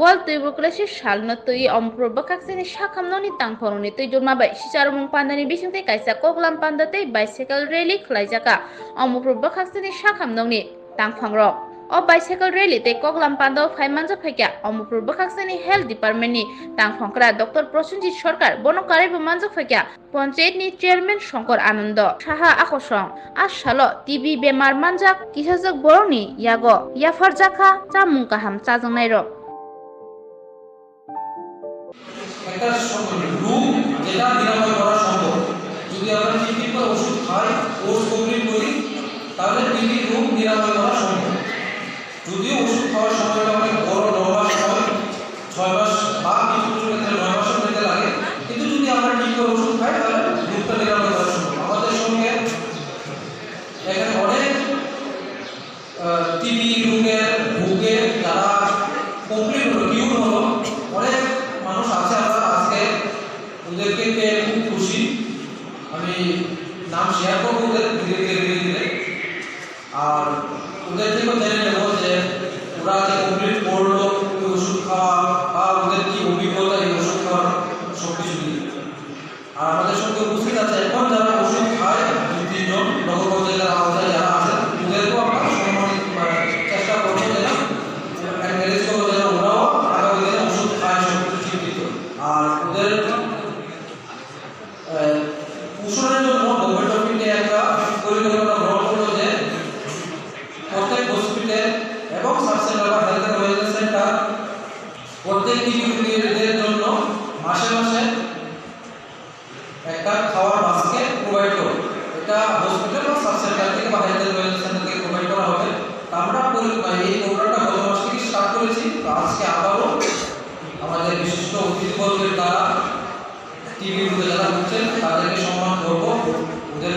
Wal tuberculosis salno tui omprobak kaksini sakamnoni tangphoroni tui jurmabai sicharmung pandani bisingte kaisa koklam pandate bicycle rally khlaijaka omprobak kaksini sakamnoni tangphangrok o bicycle rally te koklam pando phaimanja phaikya omprobak kaksini health department ni tangphangkra Dr. Prosenjit Sarkar bono karaibo manjak phaikya panchayat ni chairman Shankar Anando saha akosong asalo TB bemar manjak kisajak boroni yago yafarjaka chamung kaham chajangnai rok একটা রোগ যেটা নিরাময় করা সম্ভব যদি আমরা ঠিকঠাক করে ওষুধ খাই কোর্স কমপ্লিট করি তাহলে টিবি রোগ নিরাময় করা সম্ভব যদিও ওষুধ খাওয়ার সময়টা অনেক বড় 9 মাস হয় 6 মাস বা কিছু কিছু ক্ষেত্রে 9 মাসও পেতে লাগে কিন্তু যদি আমরা ঠিক করে ওষুধ খাই তাহলে রোগটা নিরাময় করা সম্ভব আমাদের সঙ্গে এখানে অনেক টিবি রোগের ভোগে যারা কমপ্লিট হলো কিউর হলো অনেক মানুষ আছে আমরা আজকে ওদেরকে পেয়ে খুব খুশি আমি নাম শেয়ার করবো ওদের ধীরে ধীরে আর ওদের থেকেও জেনে নেব যে ওরা যে কমপ্লিট করলো ওষুধ খাওয়া বা ওদের কি অভিজ্ঞতা এই ওষুধ খাওয়ার সব কিছু নিয়ে আর আমাদের সঙ্গে উপস্থিত আছে এখন যারা ওষুধ খায় 2-3 জন নগর জেলার আওতায় যারা আছে ওদেরকেও আমরা সম্মানিত চেষ্টা করবো যেন এনকারেজ করবো যেন ওরাও আগামী দিনে ওষুধ খায় সব কিছু চিন্তিত আর ওদের পোষণের জন্য গভর্নমেন্ট অফ ইন্ডিয়া একটা পরিকল্পনা গ্রহণ করলো যে প্রত্যেক হসপিটাল এবং সাব সেন্টার বা হেলথ অ্যান্ড ওয়েলনেস সেন্টার প্রত্যেক রোগীদের জন্য মাসে মাসে একটা খাওয়ার বাস্কেট প্রোভাইড করবে এটা হসপিটাল বা সাব সেন্টার থেকে বা হেলথ অ্যান্ড ওয়েলনেস সেন্টার থেকে প্রোভাইড করা হবে আমরা এই প্রোগ্রামটা গত মাস থেকে স্টার্ট করেছি আজকে আবারও আমাদের বিশিষ্ট অতিথিবর্গের দ্বারা টিভি যারা হচ্ছেন তাদেরকে সম্মান করবো ওদের